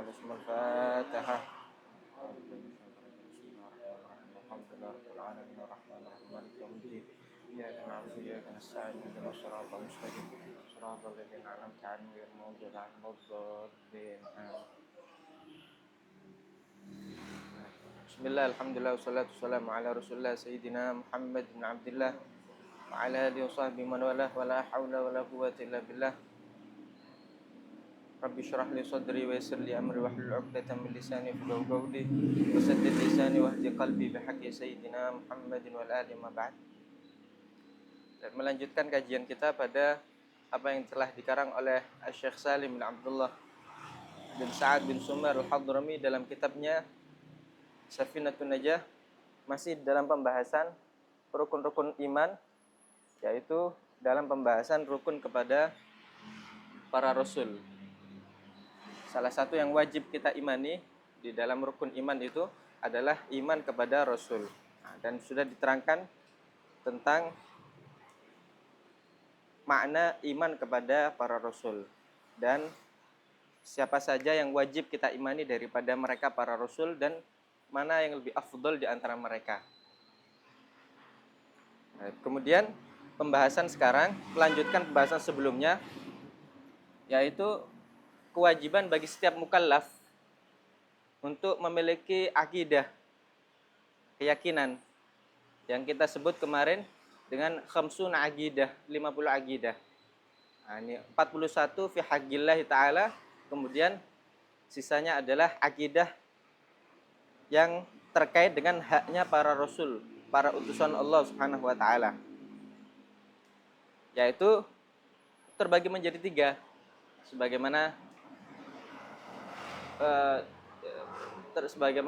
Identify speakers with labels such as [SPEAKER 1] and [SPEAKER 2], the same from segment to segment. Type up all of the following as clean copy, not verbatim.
[SPEAKER 1] تعالى اسم الفاتحة. الحمد لله رب العالمين الرحمن الرحيم مالك يوم الدين إياك نعبد وإياك نستعين اهدنا الصراط المستقيم صراط الذين أنعمت عليهم غير المغضوب عليهم ولا الضالين آمين. بسم الله الحمد لله والصلاة والسلام على رسول الله سيدنا محمد بن عبد الله وعلى آله وصحبه من والاه ولا حول ولا قوة إلا بالله. Rabbi syrah li sadri wa yassir li amri wahlul 'uqdatam min lisani yafqahu qawli wasaddid lisani wahdi qalbi bihaqqi sayyidina Muhammadin wal ali ma ba'd. Dan melanjutkan kajian kita pada apa yang telah dikarang oleh Syekh Salim bin Abdullah bin Sa'ad bin Sumar al-Hadrami dalam kitabnya Safinatun Najah, masih dalam pembahasan rukun-rukun iman, yaitu dalam pembahasan rukun kepada para rasul. Salah satu yang wajib kita imani di dalam rukun iman itu adalah iman kepada Rasul. Dan sudah diterangkan tentang makna iman kepada para Rasul. Dan siapa saja yang wajib kita imani daripada mereka para Rasul dan mana yang lebih afdal di antara mereka. Kemudian pembahasan sekarang melanjutkan pembahasan sebelumnya, yaitu kewajiban bagi setiap mukallaf untuk memiliki akidah, keyakinan yang kita sebut kemarin dengan khamsuna aqidah, 50 aqidah. Nah, ini 41 fi haqqillahi ta'ala, kemudian sisanya adalah akidah yang terkait dengan haknya para rasul, para utusan Allah Subhanahu wa taala. Yaitu terbagi menjadi 3 sebagaimana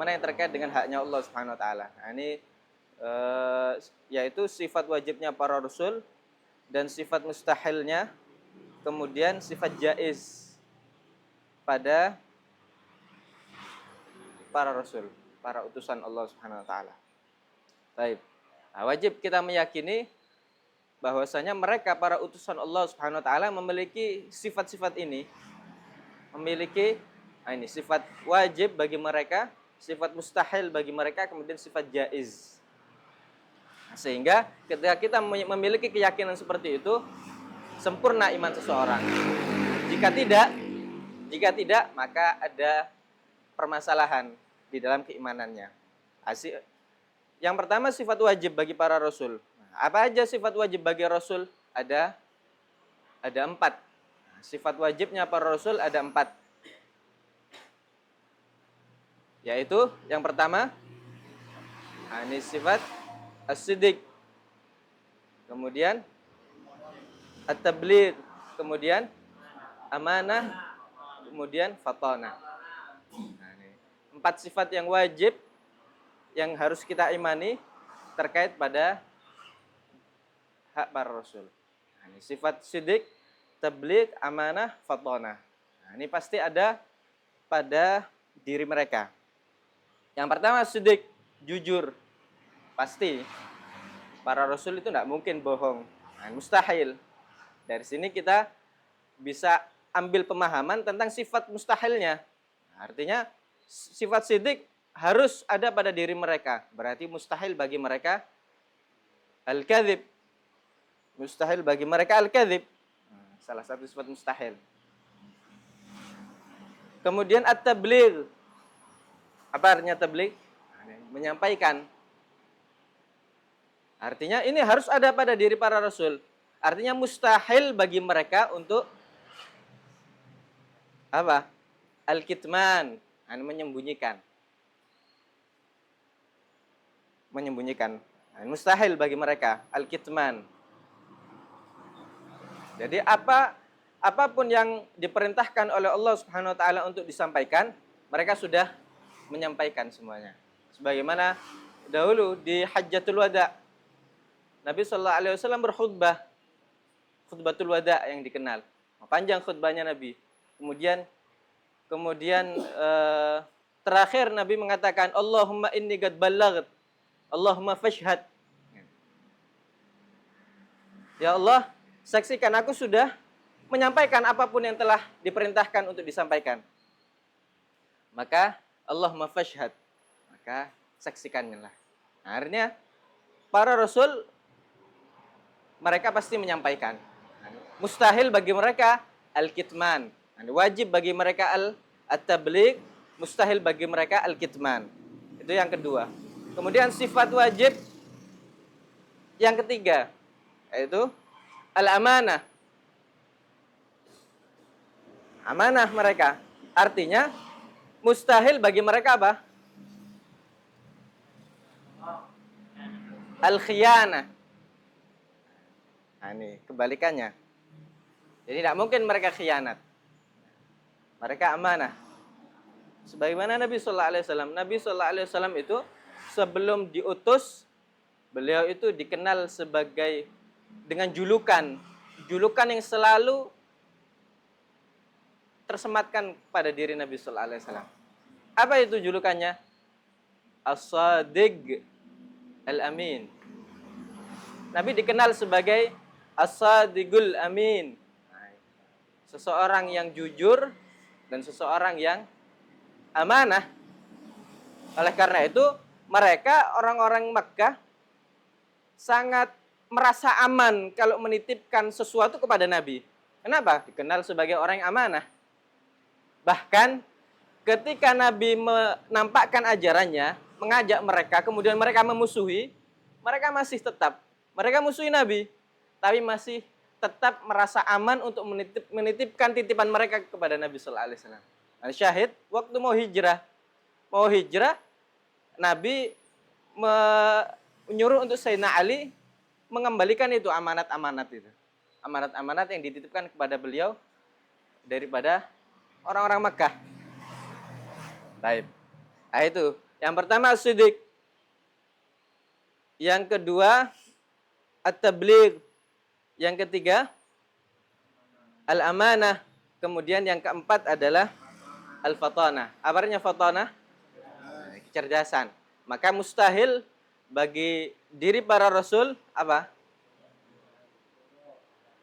[SPEAKER 1] yang terkait dengan haknya Allah Subhanahu wa taala. Nah, ini yaitu sifat wajibnya para rasul dan sifat mustahilnya, kemudian sifat jaiz pada para rasul, para utusan Allah Subhanahu wa taala. Baik. Nah, wajib kita meyakini bahwasanya mereka para utusan Allah Subhanahu wa taala memiliki sifat-sifat ini. Memiliki ini sifat wajib bagi mereka, sifat mustahil bagi mereka, kemudian sifat jaiz. Sehingga ketika kita memiliki keyakinan seperti itu, sempurna iman seseorang. Jika tidak, maka ada permasalahan di dalam keimanannya. Yang pertama, sifat wajib bagi para rasul. Apa aja sifat wajib bagi rasul? Ada 4. Sifat wajibnya para rasul ada 4. Yaitu yang pertama, ini sifat as-siddiq, kemudian at-tabligh, kemudian amanah, kemudian fatanah. 4 sifat yang wajib yang harus kita imani terkait pada hak para rasul. Ini sifat siddiq, tabligh, amanah, fatanah. Ini pasti ada pada diri mereka. Yang pertama siddiq, jujur. Pasti para rasul itu tidak mungkin bohong. Mustahil. Dari sini kita bisa ambil pemahaman tentang sifat mustahilnya. Artinya sifat siddiq harus ada pada diri mereka. Berarti mustahil bagi mereka al-kadzib. Mustahil bagi mereka al-kadzib. Salah satu sifat mustahil. Kemudian at-tabligh. Apa artinya tabligh? Menyampaikan. Artinya ini harus ada pada diri para rasul. Artinya mustahil bagi mereka untuk apa? Al-kitman, menyembunyikan. Menyembunyikan. Mustahil bagi mereka al-kitman. Jadi apapun yang diperintahkan oleh Allah Subhanahu wa taala untuk disampaikan, mereka sudah menyampaikan semuanya. Sebagaimana dahulu di Hajjatul Wada, Nabi sallallahu alaihi wasallam berkhutbah, khutbatul wada yang dikenal. Panjang khutbahnya Nabi. Kemudian terakhir Nabi mengatakan, Allahumma inni qad ballaght, Allahumma fashhad. Ya Allah, saksikan aku sudah menyampaikan apapun yang telah diperintahkan untuk disampaikan. maka Allahumma fashhad, maka saksikanlah. Nah, akhirnya para rasul mereka pasti menyampaikan. Mustahil bagi mereka al-kitman. Wajib bagi mereka at-tabligh, mustahil bagi mereka al-kitman. Itu yang kedua. Kemudian sifat wajib yang ketiga yaitu al-amanah. Amanah mereka. Artinya mustahil bagi mereka apa? Al-khiyanah. Nah, ini kebalikannya. Jadi tidak mungkin mereka khianat. Mereka amanah. Sebagaimana Nabi sallallahu alaihi wasallam. Nabi sallallahu alaihi wasallam itu sebelum diutus, beliau itu dikenal sebagai dengan julukan yang selalu tersematkan pada diri Nabi sallallahu alaihi wasallam. Apa itu julukannya? As-Sadiq Al-Amin. Nabi dikenal sebagai As-Sadiqul Amin. Seseorang yang jujur dan seseorang yang amanah. Oleh karena itu, mereka orang-orang Makkah sangat merasa aman kalau menitipkan sesuatu kepada Nabi. Kenapa? Dikenal sebagai orang yang amanah. Bahkan ketika Nabi menampakkan ajarannya, mengajak mereka, kemudian mereka memusuhi, mereka masih tetap, mereka musuhi Nabi, tapi masih tetap merasa aman untuk menitipkan titipan mereka kepada Nabi sallallahu alaihi wasallam. Syahid, waktu mau hijrah, Nabi menyuruh untuk Sayyidina Ali mengembalikan itu amanat-amanat itu. Amanat-amanat yang dititipkan kepada beliau daripada orang-orang Makkah. Baik. Nah, itu. Yang pertama as-siddiq. Yang kedua at-tabligh. Yang ketiga al-amanah. Kemudian yang keempat adalah al-fatanah. Apa artinya fatanah? Kecerdasan. Maka mustahil bagi diri para rasul apa?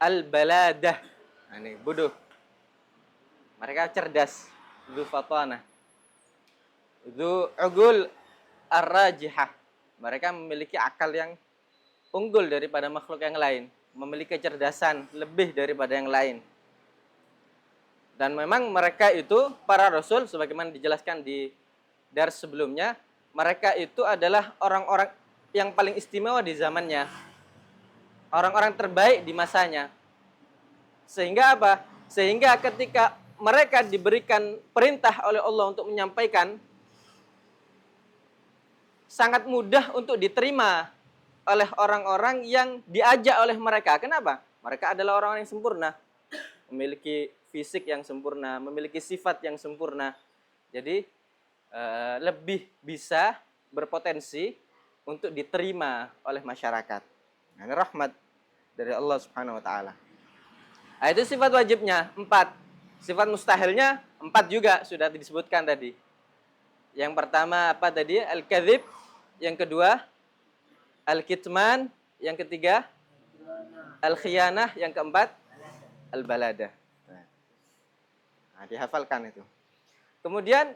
[SPEAKER 1] Al-baladah. Nah, ini bodoh. Mereka cerdas. Itu fatanah. Itu ugul ar-rajihah. Mereka memiliki akal yang unggul daripada makhluk yang lain, memiliki kecerdasan lebih daripada yang lain. Dan memang mereka itu para rasul sebagaimana dijelaskan di dars sebelumnya, mereka itu adalah orang-orang yang paling istimewa di zamannya. Orang-orang terbaik di masanya. Sehingga apa? Sehingga ketika mereka diberikan perintah oleh Allah untuk menyampaikan, sangat mudah untuk diterima oleh orang-orang yang diajak oleh mereka. Kenapa? Mereka adalah orang-orang yang sempurna. Memiliki fisik yang sempurna, memiliki sifat yang sempurna. Jadi lebih bisa berpotensi untuk diterima oleh masyarakat. Ini rahmat dari Allah Subhanahu wa taala. Nah, itu sifat wajibnya 4. Sifat mustahilnya 4 juga sudah disebutkan tadi. Yang pertama apa tadi? Al-kadzib. Yang kedua al-kitman. Yang ketiga al-khiyanah. Yang keempat al-baladah. Nah, dihafalkan itu. Kemudian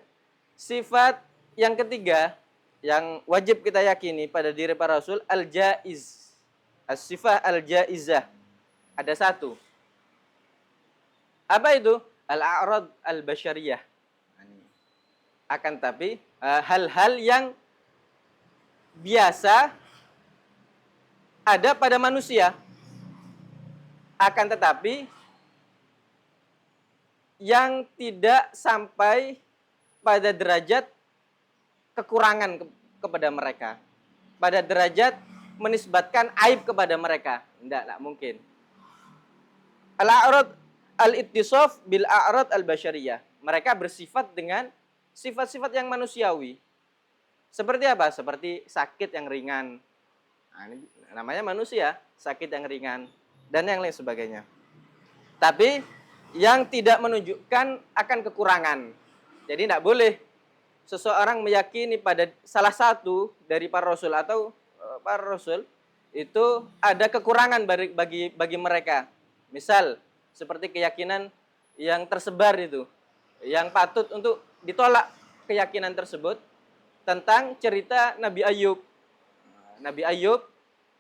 [SPEAKER 1] sifat yang ketiga yang wajib kita yakini pada diri para rasul al-jaiz. As-sifah al-jaizah. Ada 1. Apa itu? Al-a'rad al-basyariyah. Akan tapi hal-hal yang biasa ada pada manusia. Akan tetapi yang tidak sampai pada derajat kekurangan kepada mereka. Pada derajat menisbatkan aib kepada mereka. Tidak mungkin. Al-a'rad al-ittisaf bil a'rad al-basyariyah. Mereka bersifat dengan sifat-sifat yang manusiawi. Seperti apa? Seperti sakit yang ringan. Nah, ini namanya manusia, sakit yang ringan dan yang lain sebagainya. Tapi yang tidak menunjukkan akan kekurangan. Jadi tidak boleh seseorang meyakini pada salah satu dari para rasul atau para rasul itu ada kekurangan bagi mereka. Misal seperti keyakinan yang tersebar itu, yang patut untuk ditolak keyakinan tersebut tentang cerita Nabi Ayub. Nabi Ayub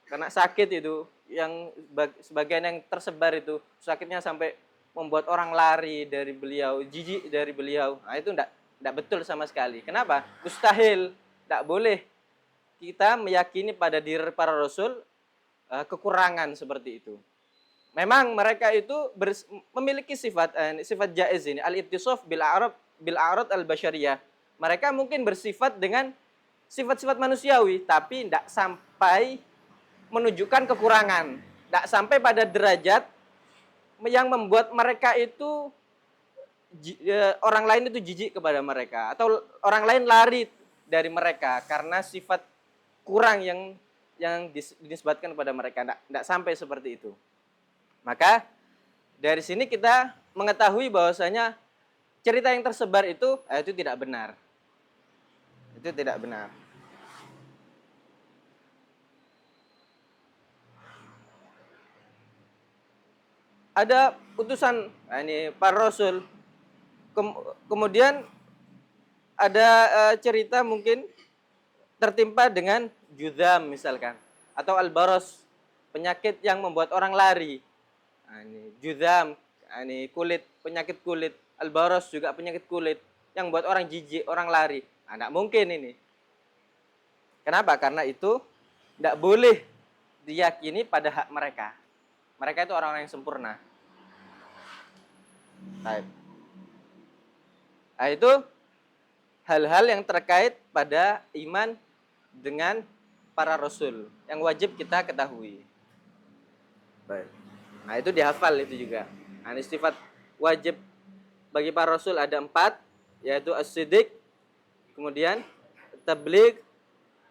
[SPEAKER 1] karena sakit itu, yang sebagian yang tersebar itu sakitnya sampai membuat orang lari dari beliau, jijik dari beliau. Nah, itu enggak betul sama sekali. Kenapa? Mustahil, enggak boleh kita meyakini pada diri para rasul kekurangan seperti itu. Memang mereka itu memiliki sifat jaiz ini, al-ittisaf bil a'rad al-basyariyah. Mereka mungkin bersifat dengan sifat-sifat manusiawi, tapi tidak sampai menunjukkan kekurangan. Tidak sampai pada derajat yang membuat mereka itu orang lain itu jijik kepada mereka, atau orang lain lari dari mereka karena sifat kurang yang dinisbatkan kepada mereka. Tidak sampai seperti itu. Maka dari sini kita mengetahui bahwasanya cerita yang tersebar itu tidak benar. Itu tidak benar. Ada utusan, ini para rasul. Kemudian ada cerita mungkin tertimpa dengan judam misalkan, atau albaros, penyakit yang membuat orang lari. Ini judam, ini kulit, penyakit kulit. Albaros juga penyakit kulit yang membuat orang jijik, orang lari. Tidak mungkin ini. Kenapa? Karena itu tidak boleh diyakini pada hak mereka. Mereka itu orang-orang yang sempurna. Baik. Nah, itu hal-hal yang terkait pada iman dengan para rasul yang wajib kita ketahui. Baik. Nah, itu dihafal itu juga. Nah, sifat wajib bagi para rasul ada 4, yaitu as-siddiq, kemudian tabligh,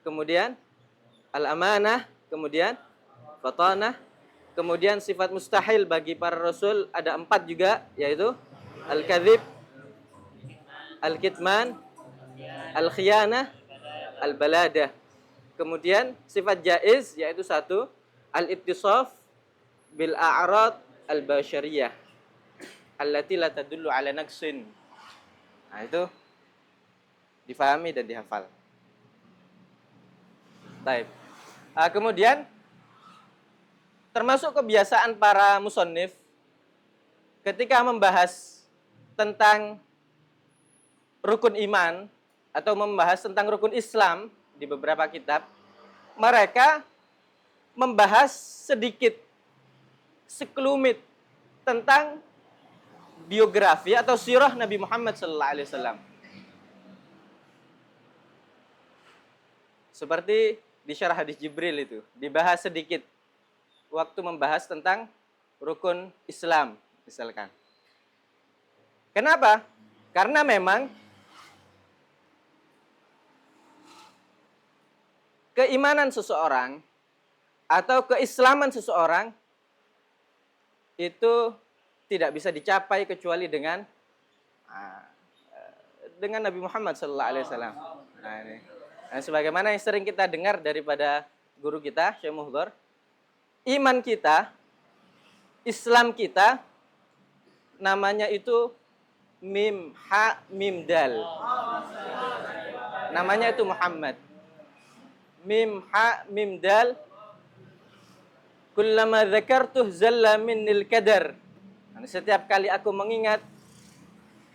[SPEAKER 1] kemudian al-amanah, kemudian fatanah, kemudian sifat mustahil bagi para rasul ada 4 juga, yaitu al-kadzib, al-kitman, al-khiyanah, al-baladah. Kemudian sifat jaiz yaitu 1, al-ittisaf bil a'rad al-basyariyah allati la tadullu ala naqsin. Nah, itu difahami dan dihafal. Baik. Kemudian termasuk kebiasaan para musannif ketika membahas tentang rukun iman atau membahas tentang rukun Islam di beberapa kitab, mereka membahas sedikit, sekelumit tentang biografi atau sirah Nabi Muhammad SAW. Seperti di syarah hadis Jibril itu, dibahas sedikit waktu membahas tentang rukun Islam, misalkan. Kenapa? Karena memang keimanan seseorang atau keislaman seseorang itu tidak bisa dicapai kecuali dengan Nabi Muhammad SAW. Nah, ini. Nah, sebagaimana yang sering kita dengar daripada guru kita, Syekh Muhdhar, iman kita, Islam kita, namanya itu mim ha mim dal. Namanya itu Muhammad. Mim ha mim dal. Kullama dzakartuh zalla minnil kadar. Setiap kali aku mengingat,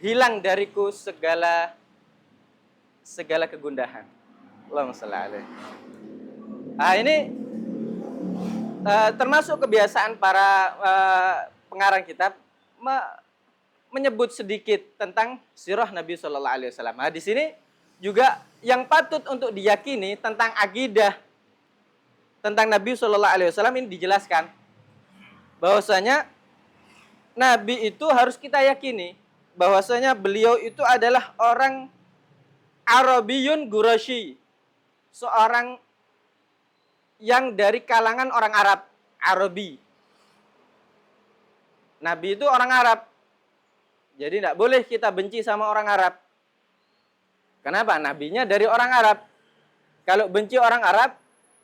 [SPEAKER 1] hilang dariku segala kegundahan. Allahumma shalli alaihi. Ini termasuk kebiasaan para pengarang kitab menyebut sedikit tentang sirah Nabi Shallallahu Alaihi Wasallam. Di sini juga yang patut untuk diyakini tentang akidah tentang Nabi Shallallahu Alaihi Wasallam ini dijelaskan bahwasanya Nabi itu harus kita yakini bahwasanya beliau itu adalah orang Arabiyun Quraisy, seorang yang dari kalangan orang Arab, Arabi. Nabi itu orang Arab. Jadi tidak boleh kita benci sama orang Arab. Kenapa? Nabinya dari orang Arab. Kalau benci orang Arab,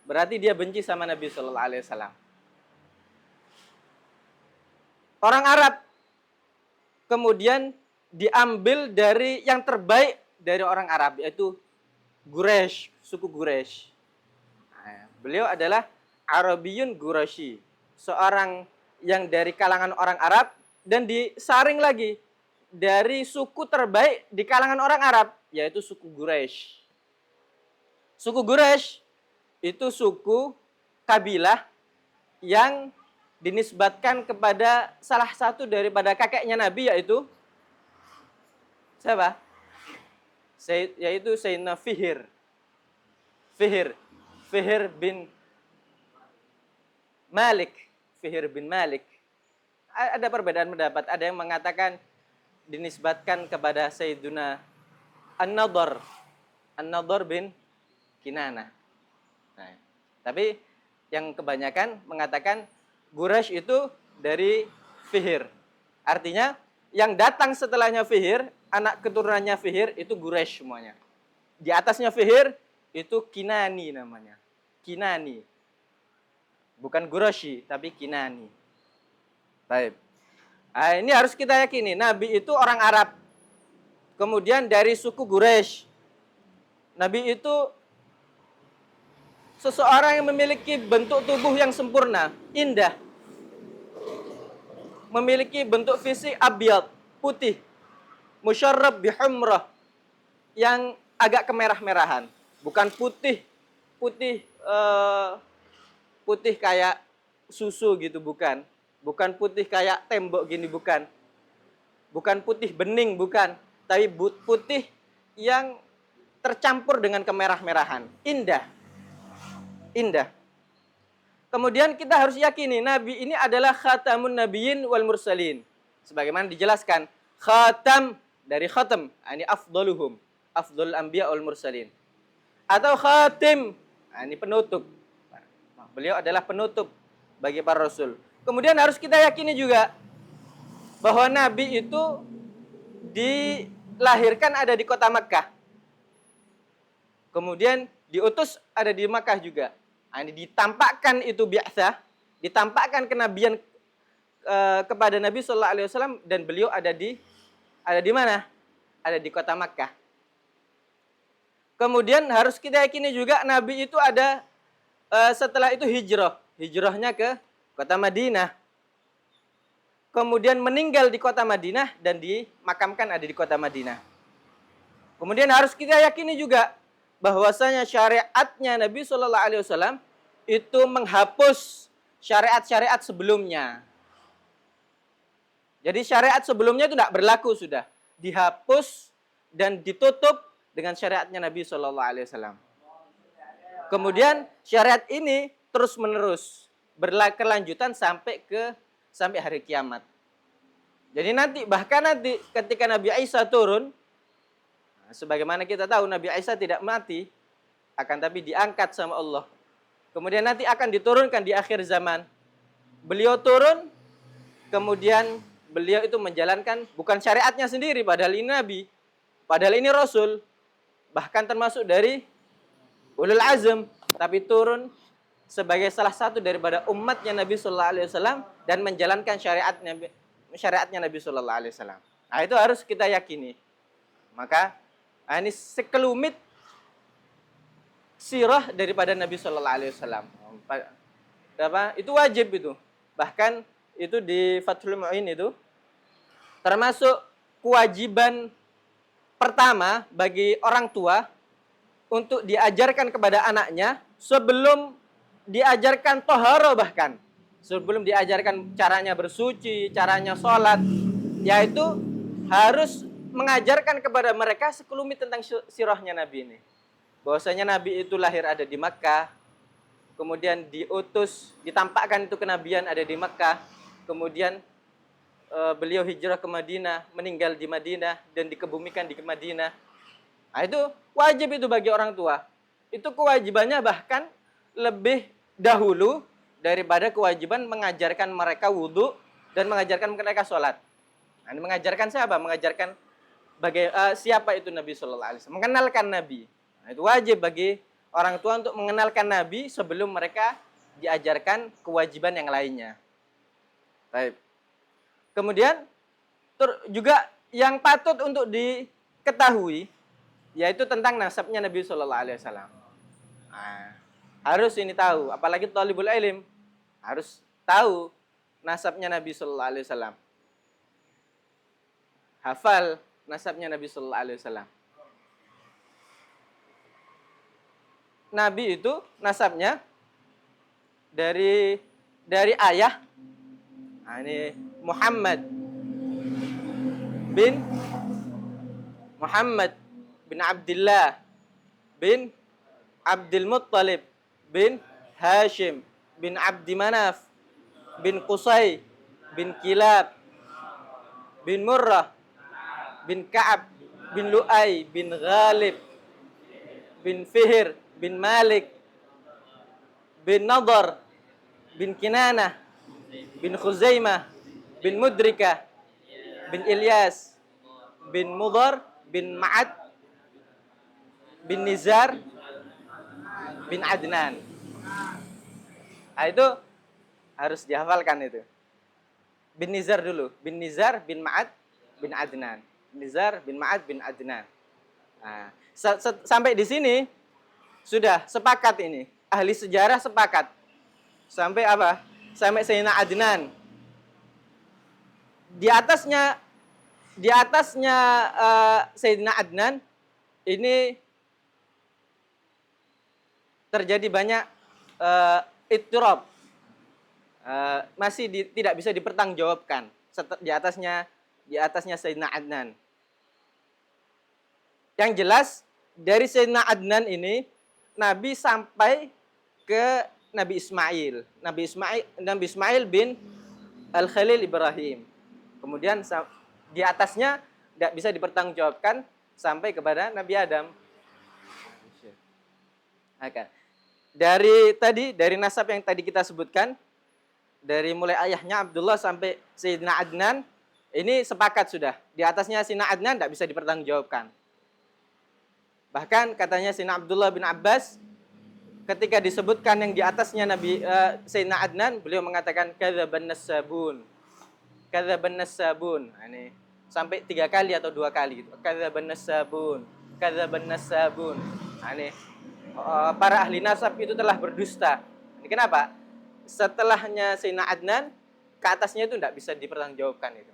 [SPEAKER 1] berarti dia benci sama Nabi Shallallahu Alaihi Wasallam. Orang Arab kemudian diambil dari yang terbaik dari orang Arab, yaitu Quraisy, suku Quraisy. Nah, beliau adalah Arabiyun Quraisy, seorang yang dari kalangan orang Arab dan disaring lagi dari suku terbaik di kalangan orang Arab, yaitu suku Quraisy. Suku Quraisy itu suku kabilah yang dinisbatkan kepada salah satu daripada kakeknya Nabi, yaitu siapa? Yaitu Sayyidina Fihr. Fihr bin Malik. Fihr bin Malik. Ada perbedaan pendapat. Ada yang mengatakan dinisbatkan kepada Sayyiduna An-Nadhr. An-Nadhr bin Kinanah. Nah, tapi yang kebanyakan mengatakan Quraisy itu dari Fihr. Artinya yang datang setelahnya Fihr, anak keturunannya Fihr itu Quraisy semuanya. Di atasnya Fihr itu Kinani namanya. Kinani. Bukan Quraisy, tapi Kinani. Baik. Nah, ini harus kita yakini, Nabi itu orang Arab. Kemudian dari suku Quraisy. Nabi itu seseorang yang memiliki bentuk tubuh yang sempurna, indah. Memiliki bentuk fisik abyad, putih. Musyarrab bihumrah, yang agak kemerah-merahan. Bukan putih kayak susu gitu, bukan. Bukan putih kayak tembok gini, bukan. Bukan putih bening, bukan. Tapi putih yang tercampur dengan kemerah-merahan. Indah. Kemudian kita harus yakini Nabi ini adalah khatamun nabiyyin wal mursalin. Sebagaimana dijelaskan, khatam dari khatam, ini afdaluhum, afdalul anbiya wal mursalin. Atau khatim, ini penutup. Beliau adalah penutup bagi para rasul. Kemudian harus kita yakini juga bahwa Nabi itu dilahirkan ada di kota Makkah. Kemudian diutus ada di Makkah juga. Ini ditampakkan itu biasa, ditampakkan kenabian kepada Nabi Sallallahu Alaihi Wasallam, dan beliau ada di mana? Ada di kota Makkah. Kemudian harus kita yakini juga Nabi itu ada setelah itu hijrahnya ke kota Madinah. Kemudian meninggal di kota Madinah dan dimakamkan ada di kota Madinah. Kemudian harus kita yakini juga bahwasanya syariatnya Nabi Shallallahu Alaihi Wasallam itu menghapus syariat-syariat sebelumnya. Jadi syariat sebelumnya itu tidak berlaku, sudah dihapus dan ditutup dengan syariatnya Nabi Shallallahu Alaihi Wasallam. Kemudian syariat ini terus menerus berkelanjutan sampai hari kiamat. Jadi bahkan nanti ketika Nabi Isa turun, sebagaimana kita tahu Nabi Isa tidak mati, akan tapi diangkat sama Allah. Kemudian nanti akan diturunkan di akhir zaman. Beliau turun, kemudian beliau itu menjalankan bukan syariatnya sendiri, padahal ini Nabi, padahal ini Rasul, bahkan termasuk dari ulul azm, tapi turun sebagai salah satu daripada umatnya Nabi Sallallahu Alaihi Wasallam dan menjalankan syariatnya Nabi Sallallahu Alaihi Wasallam. Nah, itu harus kita yakini. Maka ini sekelumit sirah daripada Nabi Sallallahu Alaihi Wasallam. Itu wajib itu. Bahkan itu di Fathul Mu'in itu termasuk kewajiban pertama bagi orang tua untuk diajarkan kepada anaknya sebelum diajarkan toharo, bahkan sebelum diajarkan caranya bersuci, caranya sholat, yaitu harus mengajarkan kepada mereka sekelumit tentang sirahnya Nabi ini. Bahwasanya Nabi itu lahir ada di Makkah, kemudian diutus, ditampakkan itu kenabian ada di Makkah, kemudian beliau hijrah ke Madinah, meninggal di Madinah dan dikebumikan di Madinah. Nah, itu wajib itu bagi orang tua. Itu kewajibannya bahkan lebih dahulu daripada kewajiban mengajarkan mereka wudhu dan mengajarkan mereka sholat. Nah, mengajarkan siapa? Mengajarkan siapa itu Nabi Sallallahu Alaihi Wasallam. Mengenalkan Nabi. Nah, itu wajib bagi orang tua untuk mengenalkan Nabi sebelum mereka diajarkan kewajiban yang lainnya. Baik. Kemudian juga yang patut untuk diketahui yaitu tentang nasabnya Nabi Shallallahu Alaihi Wasallam. Nah, harus ini tahu, apalagi thalibul ilm harus tahu nasabnya Nabi Shallallahu Alaihi Wasallam. Hafal nasabnya Nabi Shallallahu Alaihi Wasallam. Nabi itu nasabnya dari ayah. Nah, ini Muhammad bin Abdullah bin Abdul Muttalib bin Hashim bin Abdi Manaf bin Qusay bin Kilab bin Murrah bin Ka'ab bin Lu'ay bin Ghalib bin Fihr bin Malik bin Nadar bin Kinanah bin Khuzaimah bin Mudrikah bin Ilyas bin Mudhar bin Ma'ad bin Nizar bin Adnan. Nah, itu harus dihafalkan itu. Bin Nizar dulu, bin Nizar bin Ma'ad bin Adnan. Nizar bin Ma'ad bin Adnan. Nah, sampai di sini sudah sepakat ini. Ahli sejarah sepakat. Sampai apa? Sampai Sayyidina Adnan. Di atasnya Sayyidina Adnan ini terjadi banyak ittirab. Masih tidak bisa dipertanggungjawabkan di atasnya Sayyidina Adnan. Yang jelas dari Sayyidina Adnan ini Nabi sampai ke Nabi Ismail bin Al-Khalil Ibrahim. Kemudian di atasnya tidak bisa dipertanggungjawabkan sampai kepada Nabi Adam. Dari nasab yang tadi kita sebutkan, dari mulai ayahnya Abdullah sampai Sayyidina Adnan, ini sepakat sudah. Di atasnya Sayyidina Adnan tidak bisa dipertanggungjawabkan. Bahkan katanya Sayyidina Abdullah bin Abbas, ketika disebutkan yang di atasnya Sayyidina Adnan, beliau mengatakan kadzaban nasabun. Kadzaban nasabun. Ini sampai 3 kali atau 2 kali gitu. Kadzaban nasabun. Kadzaban nasabun. Ini para ahli nasab itu telah berdusta. Ini kenapa? Setelahnya Sayyidina Adnan, ke atasnya itu tidak bisa dipertanggungjawabkan itu.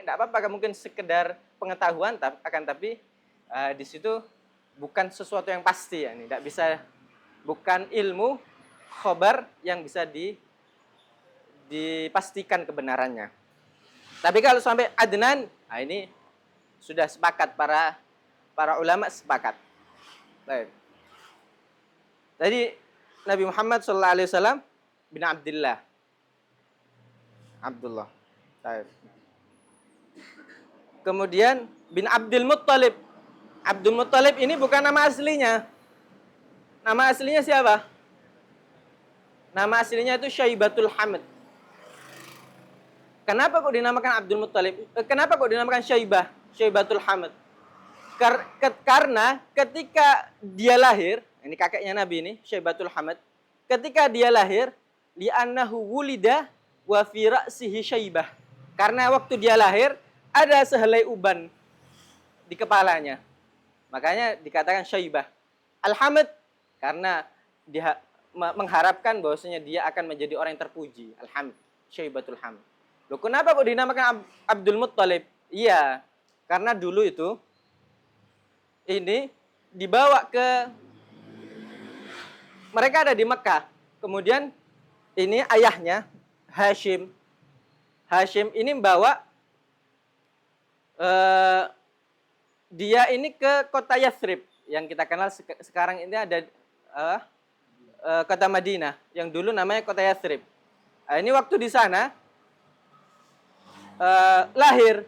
[SPEAKER 1] Tidak apa-apa, mungkin sekedar pengetahuan, tapi di situ bukan sesuatu yang pasti, ya. Tidak bisa, bukan ilmu khobar yang bisa dipastikan kebenarannya. Tapi kalau sampai Adnan, ini sudah sepakat, para ulama sepakat. Baik. Tadi Nabi Muhammad SAW bin Abdullah. Baik. Kemudian bin Abdul Muttalib. Abdul Muttalib ini bukan nama aslinya. Nama aslinya siapa? Nama aslinya itu Syaibatul Hamd. Kenapa kok dinamakan Abdul Muttalib? Kenapa kok dinamakan Syaibatul Hamd? Karena ketika dia lahir, ini kakeknya Nabi ini, Syaibatul Hamd. Ketika dia lahir, li'annahu wulida wa fi ra'sihi syaibah. Karena waktu dia lahir, ada sehelai uban di kepalanya. Makanya dikatakan syaibah. Al-Hamd karena dia mengharapkan bahwasanya dia akan menjadi orang yang terpuji. Al-Hamd, Syaibatul Hamd. Loh, kenapa kok dinamakan Abdul Muttalib? Iya, karena dulu itu ini dibawa ke, mereka ada di Mekah. Kemudian ini ayahnya Hashim ini membawa dia ini ke kota Yathrib yang kita kenal sekarang ini ada kota Madinah yang dulu namanya kota Yathrib. Nah, ini waktu di sana lahir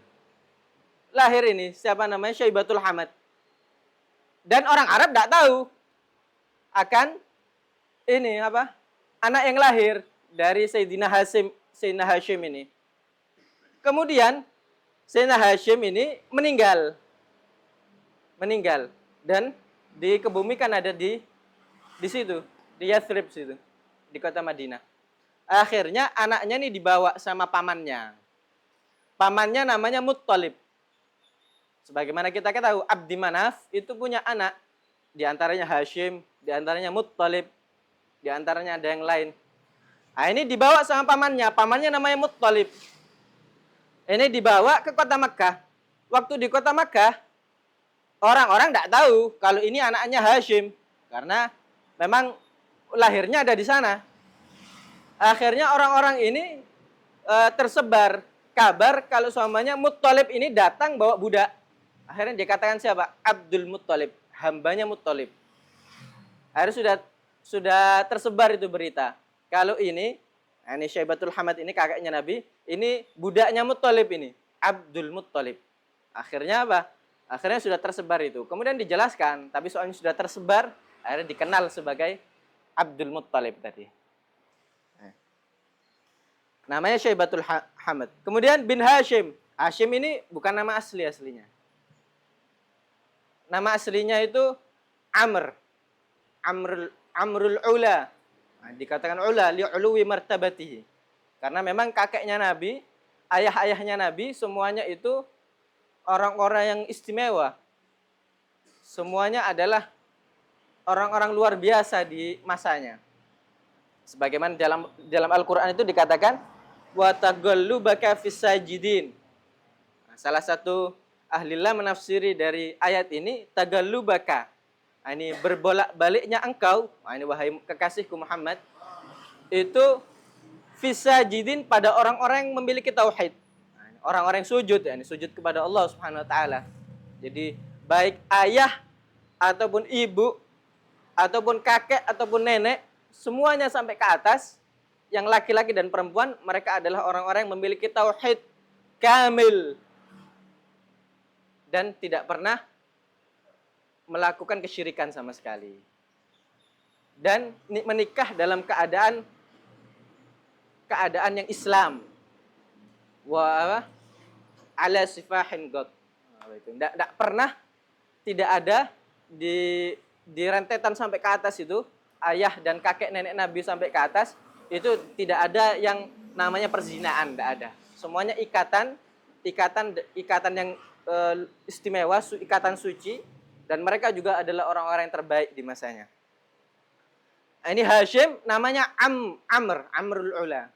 [SPEAKER 1] ini siapa namanya, Syaibatul Hamd. Dan orang Arab tidak tahu akan ini apa, anak yang lahir dari Sayyidina Hashim ini. Kemudian Sayyidina Hashim ini meninggal dan dikebumikan ada di situ, di Yathrib situ, di kota Madinah. Akhirnya anaknya ini dibawa sama pamannya. Pamannya namanya Muttalib. Sebagaimana kita tahu Abdi Manaf itu punya anak, di antaranya Hashim, di antaranya Muttalib, di antaranya ada yang lain. Nah, ini dibawa sama pamannya namanya Muttalib. Ini dibawa ke kota Makkah. Waktu di kota Makkah, orang-orang tidak tahu kalau ini anaknya Hashim. Karena memang lahirnya ada di sana. Akhirnya orang-orang ini tersebar kabar kalau suamanya Muttalib ini datang bawa budak. Akhirnya dikatakan siapa? Abdul Muttalib, hambanya Muttalib. Akhirnya sudah tersebar itu berita. Kalau ini Syaibatul Hamad ini kakaknya Nabi, ini budaknya Muttalib ini, Abdul Muttalib. Akhirnya apa? Akhirnya sudah tersebar itu. Kemudian dijelaskan, tapi soalnya sudah tersebar, akhirnya dikenal sebagai Abdul Muttalib tadi. Namanya Syaibatul Hamad. Kemudian bin Hashim. Hashim ini bukan nama aslinya. Nama aslinya itu Amrul Ula. Nah, dikatakan ula li'uluwi martabatihi. Karena memang kakeknya Nabi, ayah-ayahnya Nabi semuanya itu orang-orang yang istimewa. Semuanya adalah orang-orang luar biasa di masanya. Sebagaimana dalam Al-Qur'an itu dikatakan wa taghallubaka fis sajidin. Nah, salah satu ahlillah menafsiri dari ayat ini taghallubaka. Ini berbolak-baliknya engkau, ini wahai kekasihku Muhammad, itu fisajidin pada orang-orang yang memiliki tauhid. Orang-orang yang sujud, sujud kepada Allah Subhanahu wa taala. Jadi baik ayah ataupun ibu ataupun kakek ataupun nenek, semuanya sampai ke atas, yang laki-laki dan perempuan, mereka adalah orang-orang yang memiliki tauhid kamil dan tidak pernah melakukan kesyirikan sama sekali. Dan menikah dalam keadaan yang Islam. Wa ala sifahin god. Tidak pernah, tidak ada di rentetan sampai ke atas itu, ayah dan kakek nenek Nabi sampai ke atas, itu tidak ada yang namanya perzinaan, tidak ada. Semuanya ikatan yang istimewa, ikatan suci. Dan mereka juga adalah orang-orang yang terbaik di masanya. Ini Hashim namanya Amrul Ula.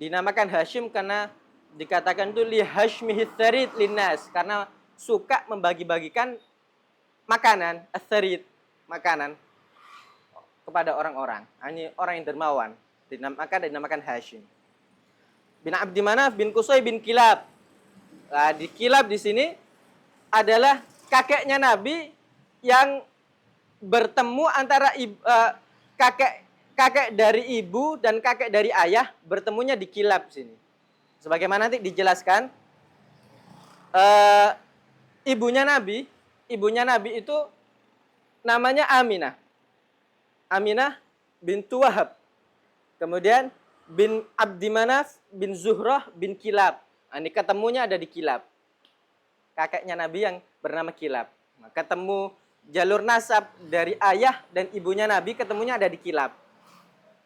[SPEAKER 1] Dinamakan Hashim karena dikatakan itu li hashmihi tsarid linnas, karena suka membagi-bagikan makanan, ats-tsarid, makanan kepada orang-orang. Ini orang yang dermawan. Dinamakan Hashim. Bin Abdi Manaf bin Qusay bin Kilab. Nah, di Kilab di sini adalah kakeknya Nabi yang bertemu antara kakek dari ibu dan kakek dari ayah, bertemunya di Kilab sini. Sebagaimana nanti dijelaskan, ibunya Nabi itu namanya Aminah bintu Wahab. Kemudian bin Abdi Manaf bin Zuhrah bin Kilab. Ini ketemunya ada di Kilab. Kakeknya Nabi yang bernama Kilab. Ketemu jalur nasab dari ayah dan ibunya Nabi, ketemunya ada di Kilab.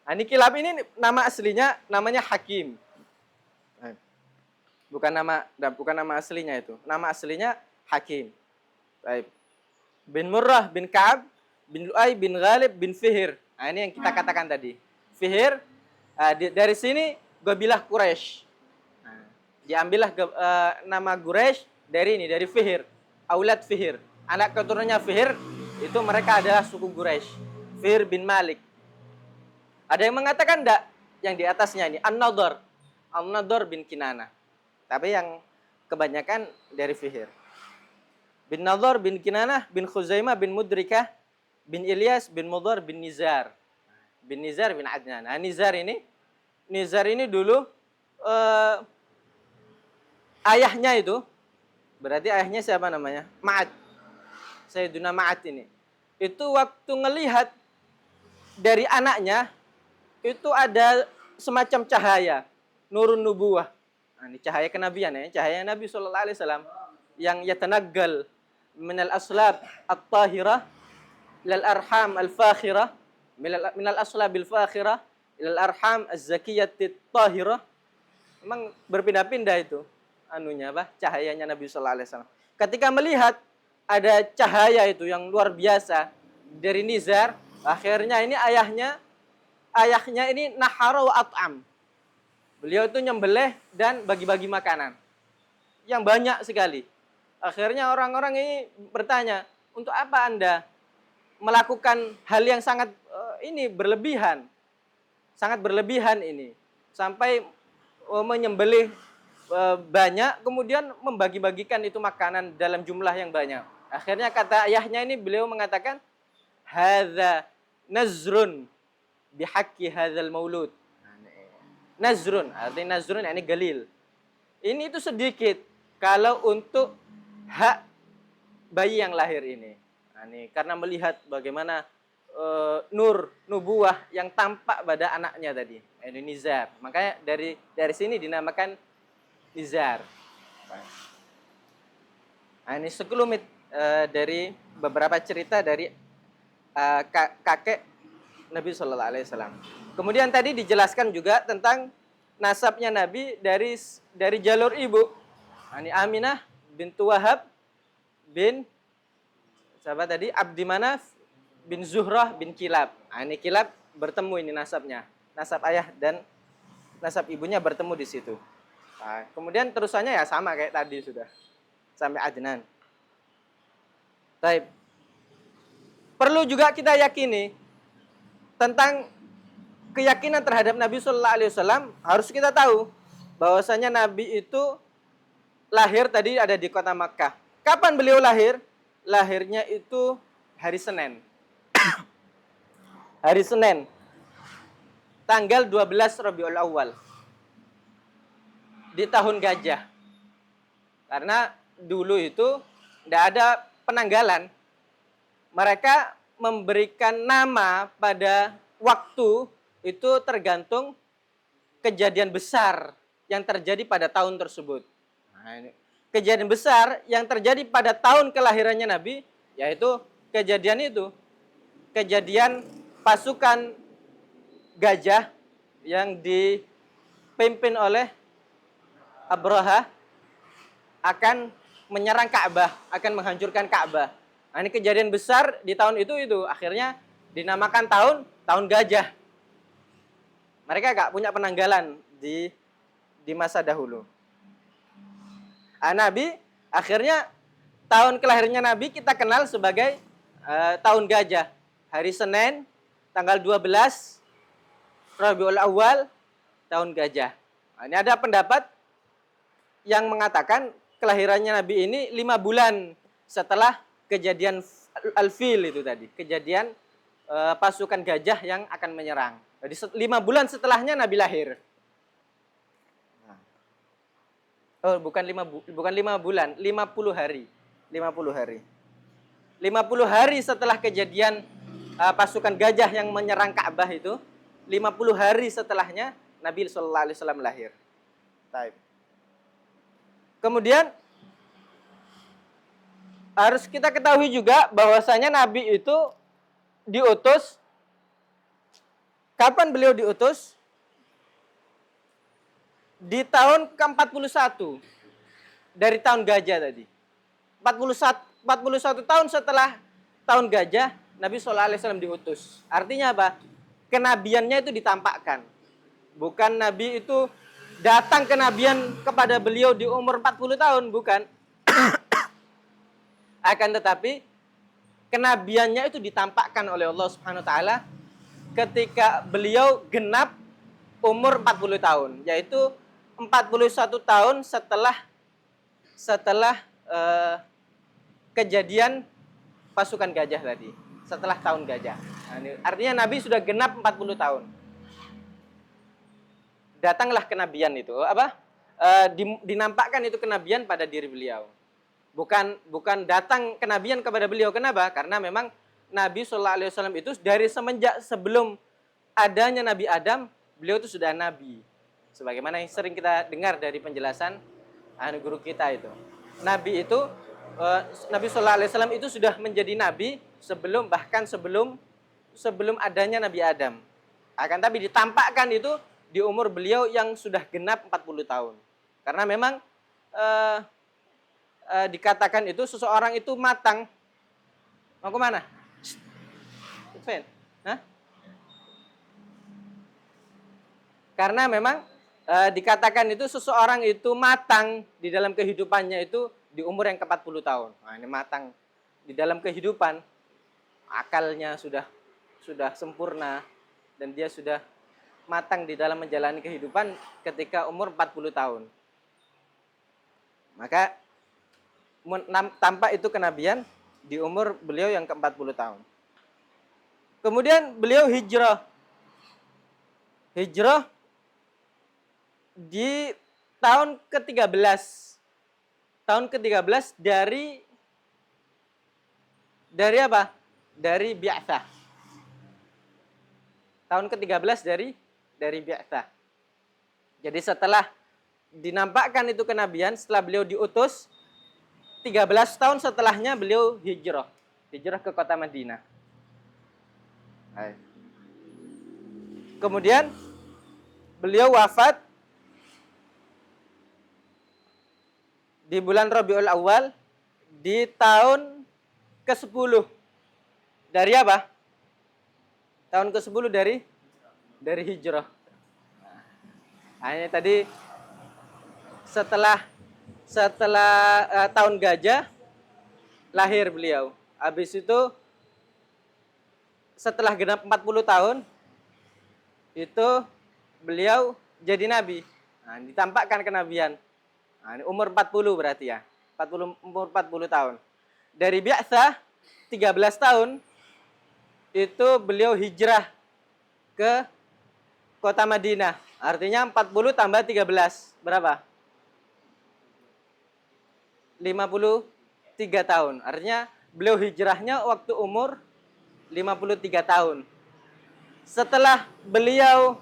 [SPEAKER 1] Nah, ini Kilab ini nama aslinya namanya Hakim. Bukan nama aslinya itu. Nama aslinya Hakim. Baik. Bin Murrah bin Ka'ab bin Lu'ay bin Ghalib bin Fihr. Nah, ini yang kita katakan tadi. Fihr, dari sini Qabilah Quraisy. Nah, diambillah nama Quraisy dari Fihr, Aulad Fihr. Anak keturunannya Fihr, itu mereka adalah suku Quraisy. Fihr bin Malik. Ada yang mengatakan enggak, yang di atasnya ini An-Nadhr bin Kinanah. Tapi yang kebanyakan dari Fihr. Bin Nadhr bin Kinanah bin Khuzaimah bin Mudrikah bin Ilyas bin Mudhar bin Nizar. Bin Nizar bin Adnan. Nah, Nizar ini dulu ayahnya itu, berarti ayahnya siapa namanya? Ma'ad. Sayyiduna Ma'ad ini. Itu waktu ngelihat dari anaknya, itu ada semacam cahaya. Nurun nubuwah. Nah, ini cahaya kenabian ya. Cahaya Nabi SAW. Yang yatanaggal minal aslab at-tahirah ilal arham al-fakhirah. Minal aslab al-fakhirah ilal arham az-zakiyat at-tahirah. Memang berpindah-pindah itu. cahayanya Nabi sallallahu alaihi wasallam. Ketika melihat ada cahaya itu yang luar biasa dari Nizar, akhirnya ini ayahnya ini nahara wa at'am. Beliau itu nyembelih dan bagi-bagi makanan yang banyak sekali. Akhirnya orang-orang ini bertanya, untuk apa Anda melakukan hal yang sangat ini berlebihan? Sangat berlebihan ini. Sampai menyembelih banyak, kemudian membagi-bagikan itu makanan dalam jumlah yang banyak. Akhirnya kata ayahnya ini, beliau mengatakan, hadza nazrun bihaqqi hadzal maulud. Nazrun, artinya nazrun ini galil. Ini itu sedikit kalau untuk hak bayi yang lahir ini. Nah, ini karena melihat bagaimana nur nubuah yang tampak pada anaknya tadi. Ini Nizar. Makanya dari sini dinamakan Nizar. Nah, ini sekelumit dari beberapa cerita dari kakek Nabi Shallallahu Alaihi Wasallam. Kemudian tadi dijelaskan juga tentang nasabnya Nabi dari jalur ibu. Ini Aminah bintu Wahab bin siapa tadi? Abdi Manaf bin Zuhrah bin Kilab. Ini Kilab bertemu ini nasabnya. Nasab ayah dan nasab ibunya bertemu di situ. Nah, kemudian terusannya ya sama kayak tadi sudah. Sampai Adnan. Baik. Perlu juga kita yakini tentang keyakinan terhadap Nabi Sallallahu Alaihi Wasallam, harus kita tahu bahwasanya Nabi itu lahir tadi ada di kota Makkah. Kapan beliau lahir? Lahirnya itu hari Senin. Hari Senin. Tanggal 12 Rabiul Awal. Di tahun gajah. Karena dulu itu tidak ada penanggalan. Mereka memberikan nama pada waktu itu tergantung kejadian besar yang terjadi pada tahun tersebut. Nah, ini kejadian besar yang terjadi pada tahun kelahirannya Nabi, yaitu kejadian pasukan gajah yang dipimpin oleh Abraha akan menyerang Ka'bah, akan menghancurkan Ka'bah. Nah, ini kejadian besar di tahun itu akhirnya dinamakan tahun gajah. Mereka gak punya penanggalan di masa dahulu. Nabi akhirnya tahun kelahirannya Nabi kita kenal sebagai tahun gajah. Hari Senin tanggal 12 Rabiul Awal tahun gajah. Nah, ini ada pendapat yang mengatakan kelahirannya Nabi ini 5 bulan setelah kejadian Al-Fil itu tadi, kejadian pasukan gajah yang akan menyerang. Jadi 5 bulan setelahnya Nabi lahir. Oh, bukan 5 bulan, 50 hari. 50 hari. 50 hari setelah kejadian pasukan gajah yang menyerang Ka'bah itu, 50 hari setelahnya Nabi sallallahu alaihi wasallam lahir. Baik. Kemudian harus kita ketahui juga bahwasanya Nabi itu diutus. Kapan beliau diutus? Di tahun ke-41 dari tahun gajah tadi. 41 tahun setelah tahun gajah, Nabi sallallahu alaihi wasallam diutus. Artinya apa? Kenabiannya itu ditampakkan. Bukan Nabi itu datang kenabian kepada beliau di umur 40 tahun, bukan. Akan tetapi kenabiannya itu ditampakkan oleh Allah Subhanahu wa taala ketika beliau genap umur 40 tahun, yaitu 41 tahun setelah kejadian pasukan gajah tadi, setelah tahun gajah. Nah, ini artinya Nabi sudah genap 40 tahun. Datanglah kenabian itu, dinampakkan itu kenabian pada diri beliau. Bukan datang kenabian kepada beliau. Kenapa? Karena memang Nabi sallallahu alaihi wasallam itu dari semenjak sebelum adanya Nabi Adam, beliau itu sudah nabi. Sebagaimana yang sering kita dengar dari penjelasan guru kita itu. Nabi itu Nabi sallallahu alaihi wasallam itu sudah menjadi nabi bahkan sebelum adanya Nabi Adam. Akan tapi ditampakkan itu di umur beliau yang sudah genap 40 tahun. Karena memang eh, dikatakan itu seseorang itu matang. Mau kemana? Fan. Hah? Karena memang dikatakan itu seseorang itu matang di dalam kehidupannya itu di umur yang ke-40 tahun. Nah, ini matang di dalam kehidupan, akalnya sudah sempurna dan dia sudah matang di dalam menjalani kehidupan ketika umur 40 tahun. Maka tampak itu kenabian di umur beliau yang ke-40 tahun. Kemudian beliau hijrah. Hijrah di tahun ke-13. Tahun ke-13 dari apa? Dari Bi'tsah. Tahun ke-13 dari Bi'tsah. Jadi setelah dinampakkan itu kenabian, setelah beliau diutus, 13 tahun setelahnya beliau hijrah. Hijrah ke kota Madinah. Kemudian beliau wafat di bulan Rabiul Awal di tahun ke-10. Dari apa? Tahun ke-10 dari hijrah. Nah, ini tadi setelah tahun gajah lahir beliau. Habis itu setelah genap 40 tahun itu beliau jadi nabi. Nah, ditampakkan kenabian. Nah, ini umur 40 berarti ya. Umur 40 tahun. Dari Bi'tsah 13 tahun itu beliau hijrah ke kota Madinah. Artinya 40 tambah 13. Berapa? 53 tahun. Artinya beliau hijrahnya waktu umur 53 tahun. Setelah beliau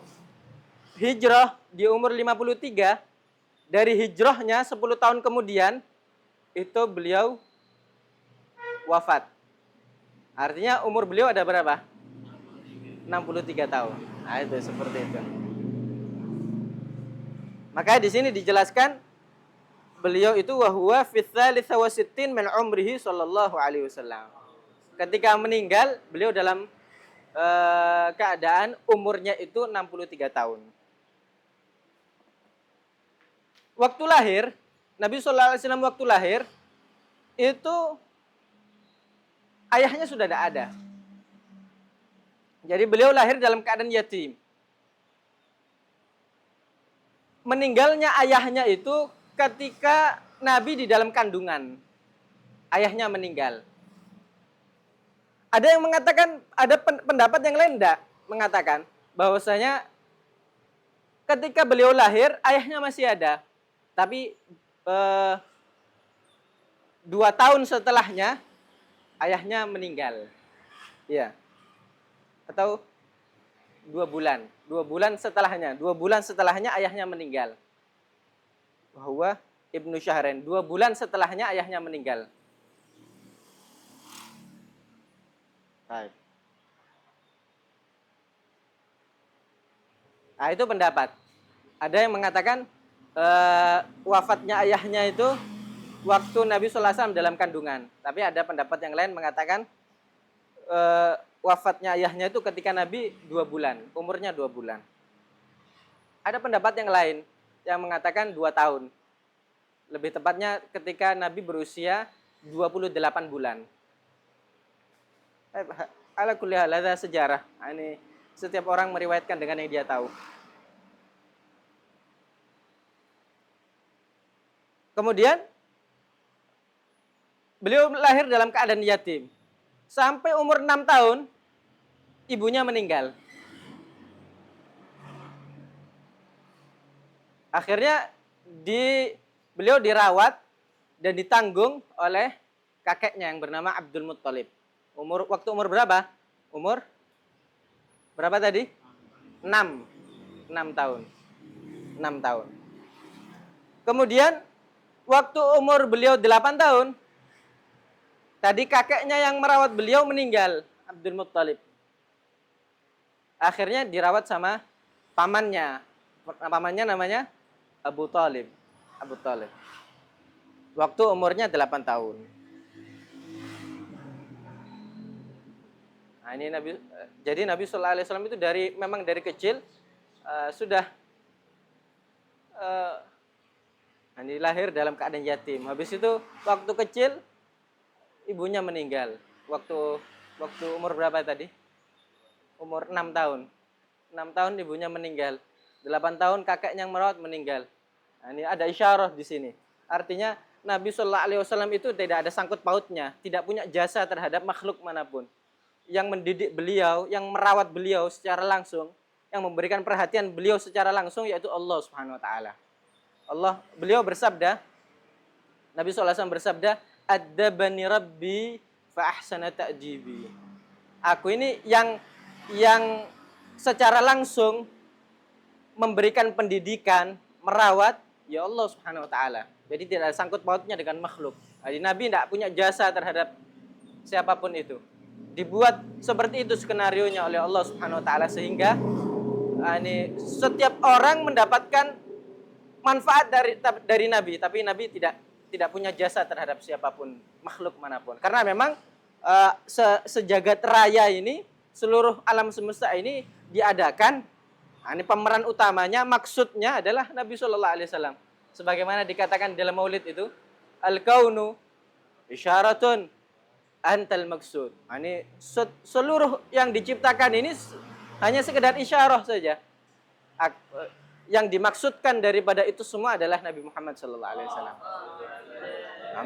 [SPEAKER 1] hijrah di umur 53, dari hijrahnya 10 tahun kemudian, itu beliau wafat. Artinya umur beliau ada berapa? 63 tahun. Nah, itu seperti itu. Maka di sini dijelaskan beliau itu wahwa fi tsalitsah wa sittin min umrihi sallallahu alaihi wasallam. Ketika meninggal, beliau dalam keadaan umurnya itu 63 tahun. Waktu lahir, Nabi sallallahu alaihi wasallam waktu lahir itu ayahnya sudah tidak ada. Jadi beliau lahir dalam keadaan yatim. Meninggalnya ayahnya itu ketika Nabi di dalam kandungan. Ayahnya meninggal. Ada yang mengatakan, ada pendapat yang lain enggak mengatakan bahwasanya ketika beliau lahir ayahnya masih ada, tapi 2 tahun setelahnya ayahnya meninggal. Iya. Atau 2 bulan. 2 bulan setelahnya. 2 bulan setelahnya ayahnya meninggal. Bahwa Ibnu Syahrain. 2 bulan setelahnya ayahnya meninggal. Baik. Nah, itu pendapat. Ada yang mengatakan wafatnya ayahnya itu waktu Nabi sallallahu alaihi wasallam dalam kandungan. Tapi ada pendapat yang lain mengatakan wafatnya ayahnya itu ketika Nabi 2 bulan, umurnya 2 bulan. Ada pendapat yang lain yang mengatakan 2 tahun. Lebih tepatnya ketika Nabi berusia 28 bulan. Ala kulli hal ada sejarah. Ini setiap orang meriwayatkan dengan yang dia tahu. Kemudian beliau lahir dalam keadaan yatim. Sampai umur 6 tahun ibunya meninggal. Akhirnya beliau dirawat dan ditanggung oleh kakeknya yang bernama Abdul Muttalib. Waktu umur berapa? Umur berapa tadi? 6 tahun. 6 tahun. Kemudian waktu umur beliau 8 tahun, tadi kakeknya yang merawat beliau meninggal, Abdul Muttalib. Akhirnya dirawat sama pamannya. Pamannya namanya Abu Talib. waktu umurnya 8 tahun. Nah, ini jadi Nabi Shallallahu Alaihi Wasallam itu memang dari kecil sudah ini lahir dalam keadaan yatim. Habis itu waktu kecil ibunya meninggal. Waktu umur berapa tadi? Umur 6 tahun. 6 tahun ibunya meninggal. 8 tahun kakeknya yang merawat meninggal. Nah, ini ada isyarah di sini. Artinya Nabi Shallallahu Alaihi Wasallam itu tidak ada sangkut pautnya, tidak punya jasa terhadap makhluk manapun. Yang mendidik beliau, yang merawat beliau secara langsung, yang memberikan perhatian beliau secara langsung yaitu Allah Subhanahu wa taala. Beliau bersabda, Nabi SAW bersabda, "Adzabani Rabbi fa ahsana ta'jibi." Aku ini yang secara langsung memberikan pendidikan, merawat ya Allah Subhanahu wa taala. Jadi tidak ada sangkut pautnya dengan makhluk. Jadi Nabi tidak punya jasa terhadap siapapun itu. Dibuat seperti itu skenarionya oleh Allah Subhanahu wa taala sehingga setiap orang mendapatkan manfaat dari Nabi, tapi Nabi tidak punya jasa terhadap siapapun, makhluk manapun. Karena memang sejagat raya ini, seluruh alam semesta ini diadakan, ini pemeran utamanya, maksudnya adalah Nabi Shallallahu Alaihi Wasallam. Sebagaimana dikatakan dalam maulid itu, al-kaunu isyaratun antal maksud. Ini seluruh yang diciptakan ini hanya sekedar isyarah saja. Yang dimaksudkan daripada itu semua adalah Nabi Muhammad Sallallahu Alaihi Wasallam. Nah,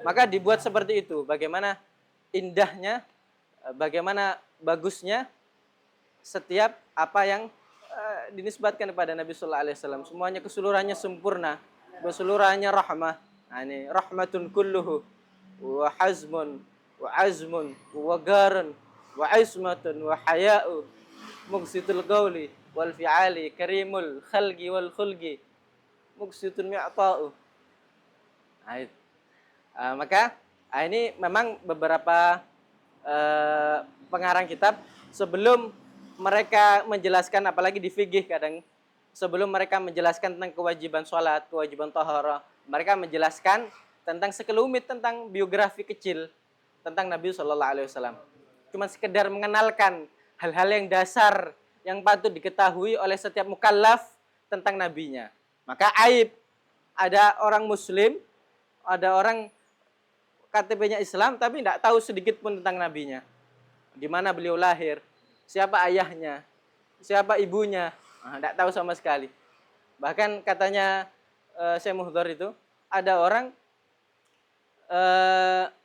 [SPEAKER 1] maka dibuat seperti itu. Bagaimana indahnya, bagaimana bagusnya setiap apa yang dinisbatkan kepada Nabi Sallallahu Alaihi Wasallam. Semuanya keseluruhannya sempurna, keseluruhannya rahmah. Nah, ini rahmatun kulluhu wa hazmun wa azmun wa garun wa ismatun wa haya'u muqsitul qawli wal fi'ali karimul khalqi wal khulqi muqsitun mi'ta'u. Maka ini memang beberapa pengarang kitab sebelum mereka menjelaskan, apalagi di fikih kadang, sebelum mereka menjelaskan tentang kewajiban sholat, kewajiban taharah, mereka menjelaskan tentang sekelumit tentang biografi kecil tentang Nabi Shallallahu Alaihi Wasallam. Cuma sekedar mengenalkan hal-hal yang dasar yang patut diketahui oleh setiap mukallaf tentang nabinya. Maka aib ada orang Muslim, ada orang KTP-nya Islam tapi tidak tahu sedikit pun tentang nabinya. Di mana beliau lahir, siapa ayahnya, siapa ibunya, tidak tahu sama sekali. Bahkan katanya Syekh Muhdhar itu, ada orang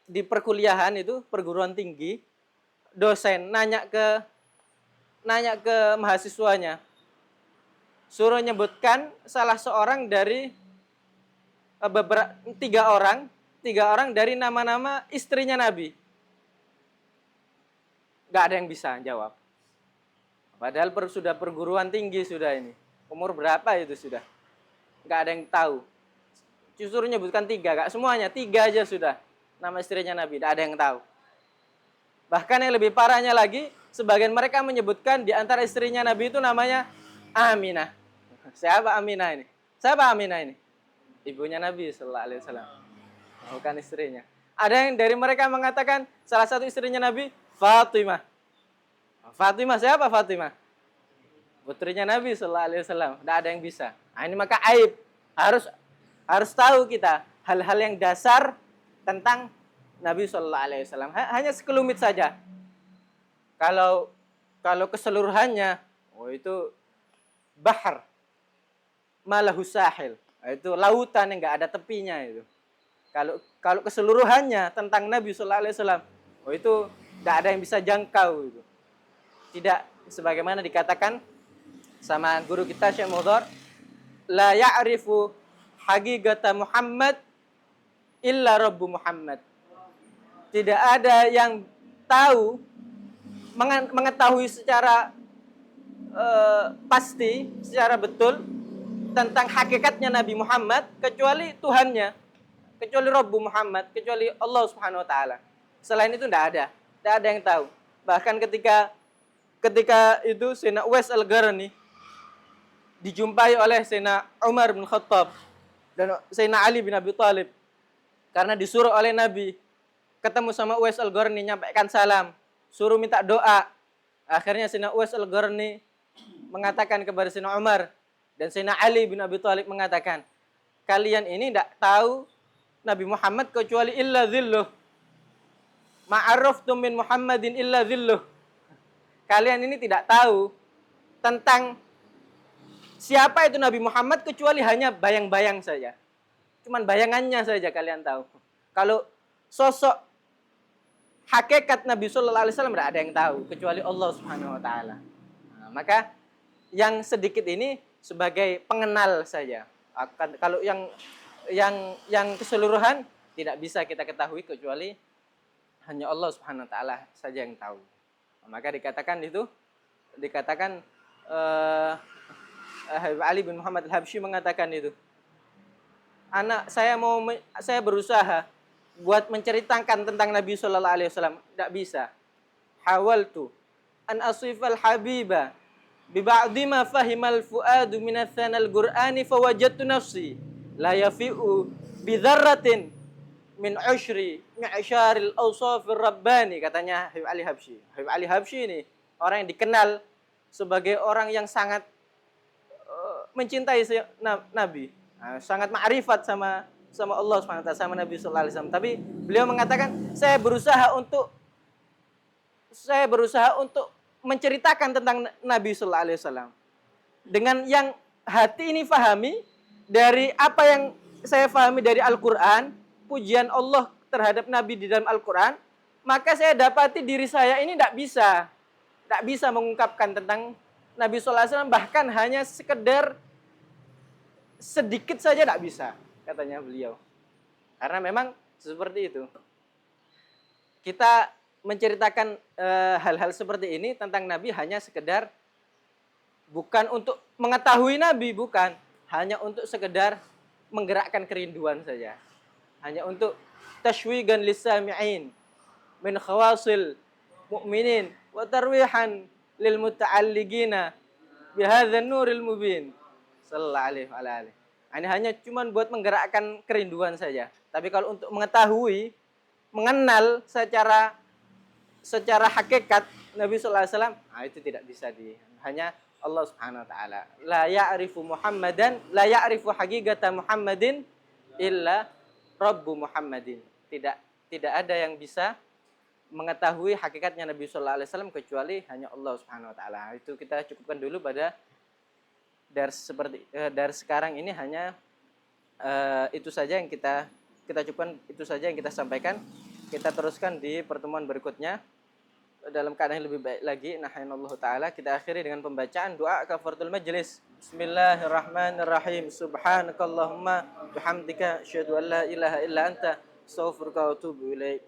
[SPEAKER 1] di perkuliahan itu, perguruan tinggi, dosen nanya ke mahasiswanya, suruh nyebutkan salah seorang dari tiga orang dari nama-nama istrinya Nabi. Gak ada yang bisa jawab. Padahal sudah perguruan tinggi sudah ini. Umur berapa itu sudah? Gak ada yang tahu. Justru nyebutkan tiga, gak semuanya, tiga aja sudah. Nama istrinya Nabi, gak ada yang tahu. Bahkan yang lebih parahnya lagi, sebagian mereka menyebutkan di antara istrinya Nabi itu namanya Aminah. Siapa Aminah ini? Siapa Aminah ini? Ibunya Nabi Sallallahu Alaihi Wasallam. Bukan istrinya. Ada yang dari mereka mengatakan salah satu istrinya Nabi Fatimah. Fatimah siapa Fatimah? Putrinya Nabi Sallallahu Alaihi Wasallam. Tidak ada yang bisa. Nah, ini maka aib. Harus tahu kita hal-hal yang dasar tentang Nabi Sallallahu Alaihi Wasallam. Hanya sekelumit saja. Kalau keseluruhannya, itu bahar malahu sahil. Itu lautan yang nggak ada tepinya itu. Kalau keseluruhannya tentang Nabi Sallallahu Alaihi Wasallam, itu tidak ada yang bisa jangkau itu. Tidak sebagaimana dikatakan sama guru kita Syekh Muhdhar, la ya'rifu haqiqata Muhammad illa Rabbu Muhammad. Tidak ada yang tahu, mengetahui secara pasti, secara betul tentang hakikatnya Nabi Muhammad kecuali Tuhannya, kecuali Rabbu Muhammad, kecuali Allah Subhanahu wa taala. Selain itu tidak ada yang tahu. Bahkan ketika itu Sayyidina Uwais Al-Qarni dijumpai oleh Sayyidina Umar bin Khattab dan Sayyidina Ali bin Abi Thalib. Karena disuruh oleh Nabi ketemu sama Uwais Al-Qarni, nyampaikan salam, suruh minta doa. Akhirnya Sayyidina Uwais Al-Qarni mengatakan kepada Sayyidina Umar dan Sayyidina Ali bin Abi Thalib mengatakan, kalian ini tidak tahu Nabi Muhammad kecuali illa dhilluh. Ma'arraftum min Muhammadin illa dhilluh. Kalian ini tidak tahu tentang siapa itu Nabi Muhammad kecuali hanya bayang-bayang saja. Cuman bayangannya saja kalian tahu. Kalau sosok hakikat Nabi Sallallahu Alaihi Wasallam tidak ada yang tahu kecuali Allah Subhanahu Wa Taala. Nah, maka yang sedikit ini sebagai pengenal saja. Kalau yang keseluruhan tidak bisa kita ketahui kecuali hanya Allah Subhanahu Wa Taala saja yang tahu. Nah, maka dikatakan Ali bin Muhammad Al-Habsyi mengatakan itu. Saya berusaha buat menceritakan tentang Nabi Sallallahu Alaihi Wasallam, tidak bisa. Hawaltu an asifal habiba bi ba'di ma fahimal fuadu min athanal qur'ani fawajadtu nafsi la yafi'u bi dzarratin min ushri mi'syaril awsafir rabbani, katanya Habib Ali Habsyi. Habib Ali Habsyi ini orang yang dikenal sebagai orang yang sangat mencintai Nabi, sangat ma'rifat sama Allah Subhanahu wa taala, sama Nabi sallallahu alaihi wasallam. Tapi beliau mengatakan, saya berusaha untuk menceritakan tentang Nabi sallallahu alaihi wasallam dengan yang hati ini fahami dari apa yang saya fahami dari Al-Qur'an, pujian Allah terhadap Nabi di dalam Al-Qur'an, maka saya dapati diri saya ini tidak bisa mengungkapkan tentang Nabi sallallahu alaihi wasallam, bahkan hanya sekedar sedikit saja tidak bisa, katanya beliau. Karena memang seperti itu. Kita menceritakan hal-hal seperti ini tentang Nabi hanya sekedar bukan untuk mengetahui Nabi, bukan, hanya untuk sekedar menggerakkan kerinduan saja. Hanya untuk tashwigan lisami'in min khawasil mu'minin wa tarwihan lil muta'alligina bihadzal nuril mubin. Sallallahu alaihi wa alihi. Ini hanya cuma buat menggerakkan kerinduan saja. Tapi kalau untuk mengetahui, mengenal secara hakikat Nabi sallallahu alaihi wasallam, itu tidak bisa hanya Allah Subhanahu wa taala. La ya'rifu haqiqata Muhammadin illa Rabbu Muhammadin. Tidak ada yang bisa mengetahui hakikatnya Nabi sallallahu alaihi wasallam kecuali hanya Allah Subhanahu wa taala. Itu kita cukupkan dulu pada dari sekarang ini, hanya itu saja yang kita cukupkan, itu saja yang kita sampaikan. Kita teruskan di pertemuan berikutnya dalam keadaan yang lebih baik lagi. Nahanallahu taala. Kita akhiri dengan pembacaan doa kafaratul majlis. Bismillahirrahmanirrahim. Subhanakallahumma bihamdika asyhadu an la ilaha illa anta astaghfiruka wa atubu ilaik.